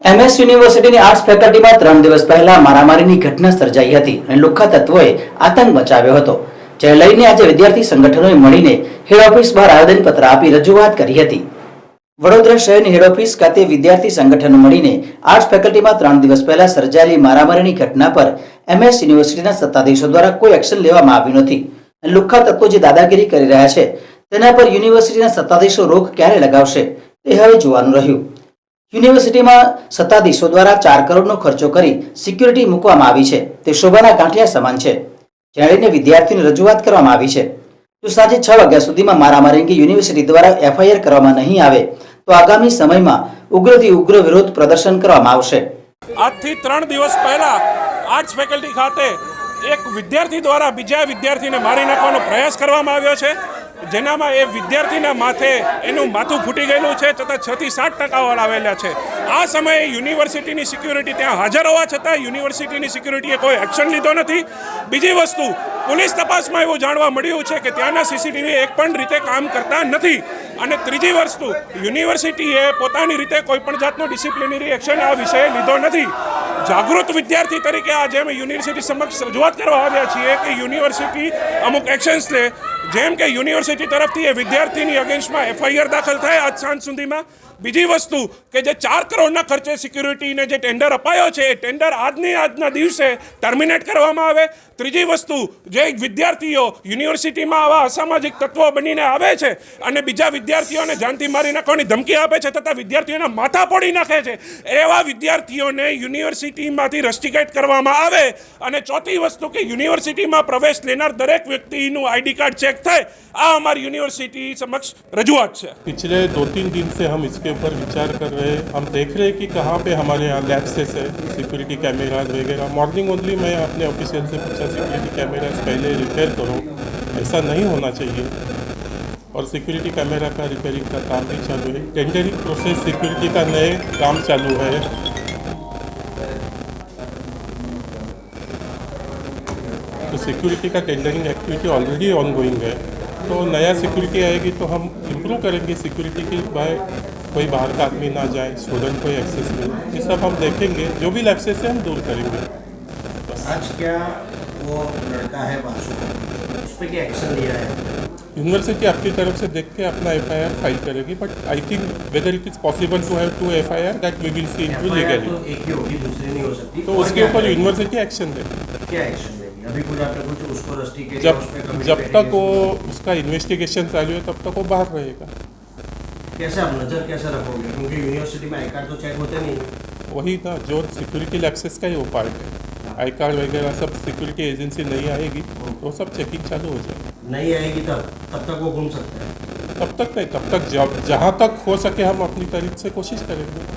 MS યુનિવર્સિટીની arts ફેકલ્ટીમાં 3 દિવસ પહેલા મારામારીની ઘટના સર્જાઈ હતી અને લુખ્ખા તત્વોએ આતંક મચાવ્યો હતો, જેને લઈને આજે વિદ્યાર્થી સંગઠનોએ મળીને હેડ ઓફિસ બહાર આવેદનપત્ર આપી રજૂઆત કરી હતી। વડોદરા શહેરની હેડ ઓફિસ ખાતે વિદ્યાર્થી સંગઠનો મળીને આર્ટ્સ ફેકલ્ટીમાં 3 દિવસ પહેલા સર્જાયેલી મારામારીની ઘટના પર એમએસ યુનિવર્સિટીના સત્તાધીશો દ્વારા કોઈ એક્શન લેવામાં આવ્યું નથી અને લુખ્ખા તત્વો જે દાદાગીરી કરી રહ્યા છે તેના પર યુનિવર્સિટીના સત્તાધીશો રોક ક્યારે લગાવશે તે હવે જોવાનું રહ્યું। યુનિવર્સિટીમાં સત્તાધીશો દ્વારા 4 કરોડનો ખર્ચો કરી સિક્યુરિટી મૂકવામાં આવી છે, તે શોભાના ગાંઠિયા સમાન છે, જેને લઈને વિદ્યાર્થીઓને રજૂઆત કરવામાં આવી છે। જો સાંજે 6 વાગ્યા સુધીમાં મારામારી અંગે યુનિવર્સિટી દ્વારા એફઆઈઆર કરવામાં નહીં આવે તો આગામી સમયમાં ઉગ્રથી ઉગ્ર વિરોધ પ્રદર્શન કરવામાં આવશે। આજથી 3 દિવસ પહેલા આર્ટ્સ ફેકલ્ટી ખાતે એક વિદ્યાર્થી દ્વારા બીજા વિદ્યાર્થીને મારી નાખવાનો પ્રયાસ કરવામાં આવ્યો છે, જેનામાં એ વિદ્યાર્થીના માથે એનું માથું ફૂટી ગયેલું છે છતાં 6 થી 7% વાળ આવેલા છે। આ સમયે યુનિવર્સિટીની સિક્યુરિટી ત્યાં હાજર હોવા છતાં યુનિવર્સિટીની સિક્યુરિટીએ કોઈ એક્શન લીધો નથી। બીજી વસ્તુ, પોલીસ તપાસમાં એવું જાણવા મળ્યું છે કે ત્યાંના સીસીટીવી એક પણ રીતે કામ કરતા નથી। અને ત્રીજી વસ્તુ, યુનિવર્સિટીએ પોતાની રીતે કોઈ પણ જાતનો ડિસિપ્લિનરી એક્શન આ વિષયે લીધો નથી। જાગૃત વિદ્યાર્થી તરીકે આજે અમે યુનિવર્સિટી સમક્ષ રજૂઆત કરવા આવ્યા છીએ કે યુનિવર્સિટી અમુક એક્શન્સ લે, જેમ કે યુનિવર્સિટી તરફથી એ વિદ્યાર્થીની અગેન્સ્ટમાં એફઆઈઆર દાખલ થાય આજ સાંજ સુધીમાં। બીજી વસ્તુ કે જે 4 કરોડના ખર્ચે સિક્યુરિટીને જે ટેન્ડર અપાયો છે એ ટેન્ડર આજના દિવસે ટર્મિનેટ કરવામાં આવે। ત્રીજી વસ્તુ, જે વિદ્યાર્થીઓ યુનિવર્સિટીમાં આવા અસામાજિક તત્વો બનીને આવે છે અને બીજા વિદ્યાર્થીઓને જાનથી મારી નાખવાની ધમકી આપે છે તથા વિદ્યાર્થીઓના માથા ફોડી નાખે છે, એવા વિદ્યાર્થીઓને યુનિવર્સિટીમાંથી રસ્ટિકેટ કરવામાં આવે। અને ચોથી વસ્તુ કે યુનિવર્સિટીમાં પ્રવેશ લેનાર દરેક વ્યક્તિનું આઈડી કાર્ડ ચેક થાય। આ અમારી યુનિવર્સિટી સમક્ષ રજૂઆત છે। पिछले 2-3 दिन से हम इसके ऊपर विचार कर रहे हैं। हम देख रहे हैं कि कहाँ पे हमारे यहाँ लैप्सेस है, सिक्योरिटी कैमराज वगैरह। मॉर्निंग ओनली मैं अपने ऑफिशियल से पूछा सिक्योरिटी कैमराज पहले रिपेयर करो, ऐसा नहीं होना चाहिए। और सिक्योरिटी कैमरा का रिपेयरिंग का काम भी चालू है। टेंडरिंग प्रोसेस सिक्योरिटी का नए काम चालू है। तो सिक्योरिटी का tendering activity already on going है। तो नया सिक्योरिटी आएगी तो हम इम्प्रूव करेंगे सिक्योरिटी की, बाय कोई बाहर का आदमी ना जाए, स्टूडेंट को एक्सेस मिले, ये सब हम देखेंगे। जो भी एक्सेस है हम दूर करेंगे। आज क्या वो लड़का है बासु, उस पर क्या एक्शन लिया है? यूनिवर्सिटी आपकी तरफ से देख के अपना एफआईआर फाइल करेगी, but I think whether it is possible to have 2 FIR that we will see into legally. तो एक ही होगी, दूसरी नहीं हो सकती। तो उसके ऊपर यूनिवर्सिटी एक्शन देगी। क्या एक्शन लेगी? अभी कुछ आपने कुछ उसको रस्टिकेट जब तक वो उसका इन्वेस्टिगेशन चालू है तब तक वो बाहर रहेगा। कैसे आप नज़र कैसे रखोगे? क्योंकि यूनिवर्सिटी में आई कार्ड तो चेक होते नहीं। वही था जो सिक्योरिटी लैप्सेस का ही वो पार्ट है। आई कार्ड वगैरह सब सिक्योरिटी एजेंसी नहीं आएगी तो सब चेकिंग चालू हो जाएगी। नहीं आएगी तब तक वो घूम सकते हैं। तब तक नहीं, तब तक जब जहाँ तक हो सके हम अपनी तरफ से कोशिश करेंगे।